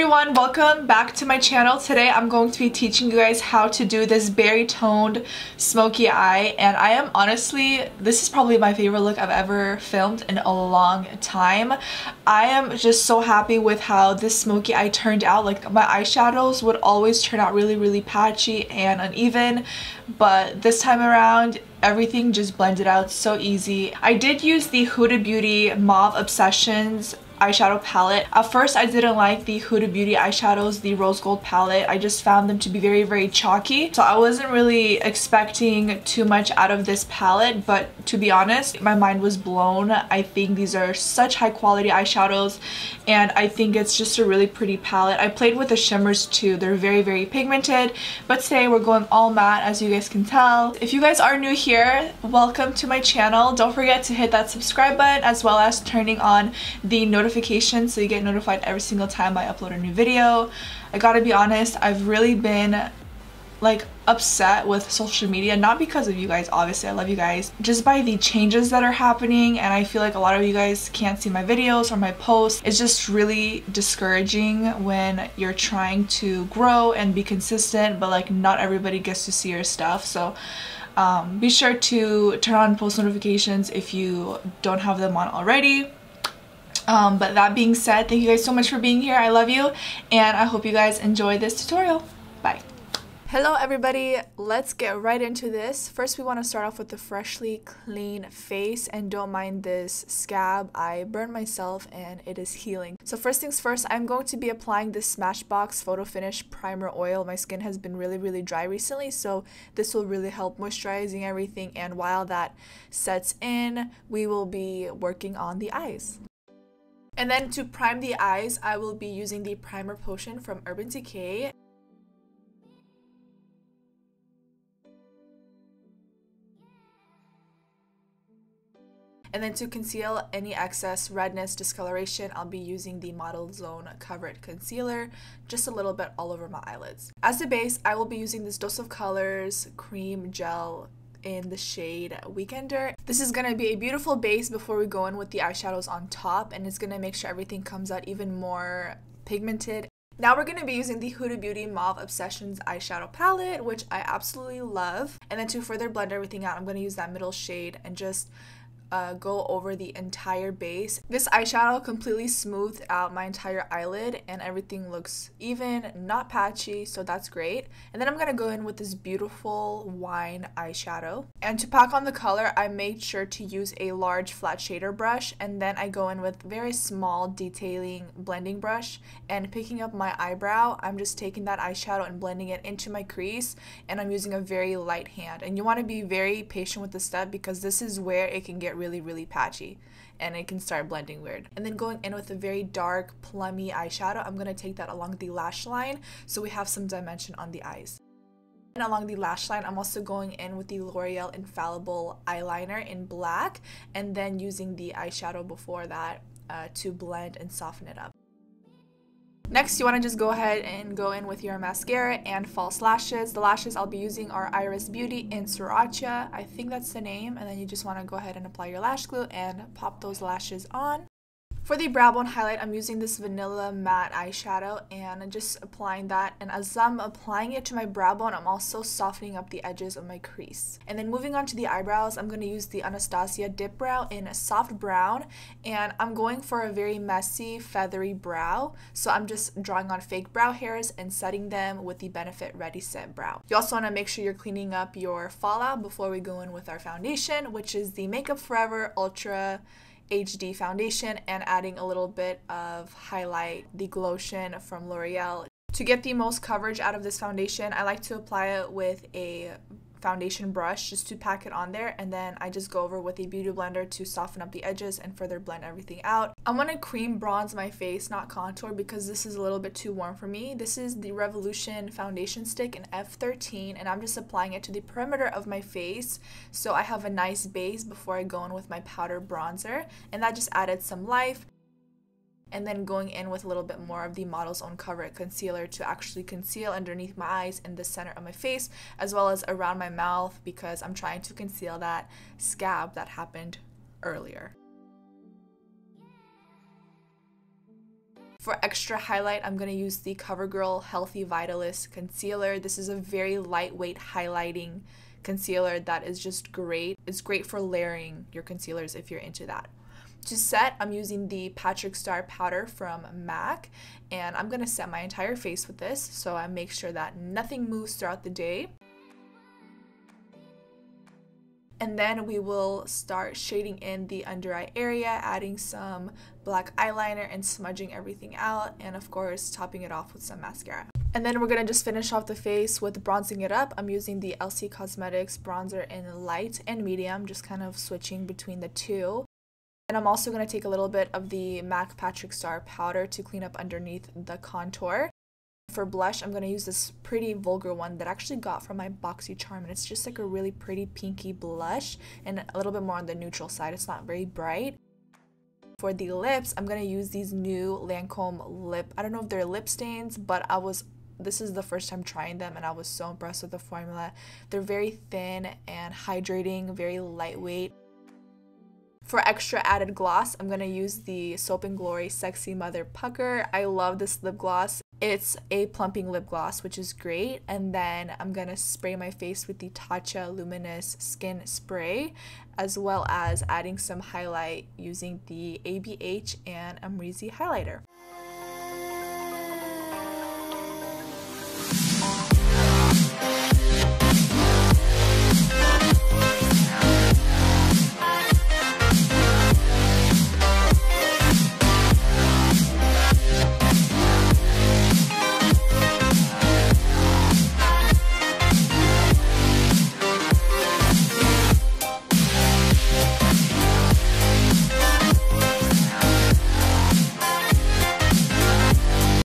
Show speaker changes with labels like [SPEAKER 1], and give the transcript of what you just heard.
[SPEAKER 1] everyone, welcome back to my channel. Today I'm going to be teaching you guys how to do this berry toned smoky eye, and I am honestly, this is probably my favorite look I've ever filmed in a long time. I am just so happy with how this smoky eye turned out. Like, my eyeshadows would always turn out really patchy and uneven, but this time around everything just blended out so easy. I did use the Huda Beauty Mauve Obsessions eyeshadow palette. At first I didn't like the Huda Beauty eyeshadows, the rose gold palette. I just found them to be very chalky, so I wasn't really expecting too much out of this palette, but to be honest, my mind was blown. I think these are such high quality eyeshadows, and I think it's just a really pretty palette. I played with the shimmers too. They're very pigmented, but today we're going all matte, as you guys can tell. If you guys are new here, welcome to my channel. Don't forget to hit that subscribe button, as well as turning on the notifications so you get notified every single time I upload a new video. I gotta be honest, I've really been like upset with social media, not because of you guys, obviously I love you guys, just by the changes that are happening, and I feel like a lot of you guys can't see my videos or my posts. It's just really discouraging when you're trying to grow and be consistent, but like not everybody gets to see your stuff. So be sure to turn on post notifications if you don't have them on already. But that being said, thank you guys so much for being here. I love you, and I hope you guys enjoy this tutorial. Bye. Hello everybody, let's get right into this. First, we want to start off with the freshly clean face, and don't mind this scab. I burned myself and it is healing. So first things first, I'm going to be applying this Smashbox Photo Finish Primer Oil. My skin has been really dry recently, so this will really help moisturizing everything, and while that sets in, we will be working on the eyes. And then to prime the eyes, I will be using the primer potion from Urban Decay. And then to conceal any excess redness, discoloration, I'll be using the Model Zone Cover-It Concealer, just a little bit all over my eyelids. As a base, I will be using this Dose of Colors Cream Gel in the shade Weekender. This is gonna be a beautiful base before we go in with the eyeshadows on top, and it's gonna make sure everything comes out even more pigmented. Now we're gonna be using the Huda Beauty Mauve Obsessions eyeshadow palette, which I absolutely love. And then to further blend everything out, I'm gonna use that middle shade and just go over the entire base. This eyeshadow completely smoothed out my entire eyelid, and everything looks even, not patchy, so that's great. And then I'm gonna go in with this beautiful wine eyeshadow. And to pack on the color, I made sure to use a large flat shader brush, and then I go in with very small detailing blending brush, and picking up my eyebrow, I'm just taking that eyeshadow and blending it into my crease, and I'm using a very light hand. And you want to be very patient with this step, because this is where it can get really patchy and it can start blending weird. And then going in with a very dark plummy eyeshadow, I'm going to take that along the lash line so we have some dimension on the eyes. And along the lash line, I'm also going in with the L'Oreal Infallible eyeliner in black, and then using the eyeshadow before that to blend and soften it up. Next, you want to just go ahead and go in with your mascara and false lashes. The lashes I'll be using are Iris Beauty in Sriracha, I think that's the name, and then you just want to go ahead and apply your lash glue and pop those lashes on. For the brow bone highlight, I'm using this Vanilla Matte eyeshadow and just applying that, and as I'm applying it to my brow bone, I'm also softening up the edges of my crease. And then moving on to the eyebrows, I'm going to use the Anastasia Dipbrow in a soft brown, and I'm going for a very messy, feathery brow, so I'm just drawing on fake brow hairs and setting them with the Benefit Ready Set Brow. You also want to make sure you're cleaning up your fallout before we go in with our foundation, which is the Makeup Forever Ultra HD Foundation, and adding a little bit of highlight, the Glotion from Loreal. To get the most coverage out of this foundation, I like to apply it with a foundation brush just to pack it on there, and then I just go over with a beauty blender to soften up the edges and further blend everything out. I'm gonna cream bronze my face, not contour, because this is a little bit too warm for me. This is the Revolution foundation stick in F13, and I'm just applying it to the perimeter of my face so I have a nice base before I go in with my powder bronzer, and that just added some life. And then going in with a little bit more of the Model's Own Cover-It Concealer to actually conceal underneath my eyes and the center of my face, as well as around my mouth, because I'm trying to conceal that scab that happened earlier. For extra highlight, I'm going to use the CoverGirl Healthy Vitalist Concealer. This is a very lightweight highlighting concealer that is just great. It's great for layering your concealers if you're into that. To set, I'm using the Patrick Star powder from MAC, and I'm going to set my entire face with this so I make sure that nothing moves throughout the day. And then we will start shading in the under eye area, adding some black eyeliner and smudging everything out, and of course topping it off with some mascara. And then we're going to just finish off the face with bronzing it up. I'm using the Elcie Cosmetics bronzer in light and medium, just kind of switching between the two. And I'm also going to take a little bit of the MAC Patrick Star powder to clean up underneath the contour. For blush, I'm going to use this pretty Vulgar one that I actually got from my BoxyCharm, and it's just like a really pretty pinky blush and a little bit more on the neutral side. It's not very bright. For the lips, I'm going to use these new Lancolm I don't know if they're lip stains, but this is the first time trying them and I was so impressed with the formula. They're very thin and hydrating, very lightweight. For extra added gloss, I'm going to use the Soap & Glory Sexy Mother Pucker. I love this lip gloss. It's a plumping lip gloss, which is great. And then I'm going to spray my face with the Tacha Luminous Skin Spray, as well as adding some highlight using the ABH and Amrezy Highlighter.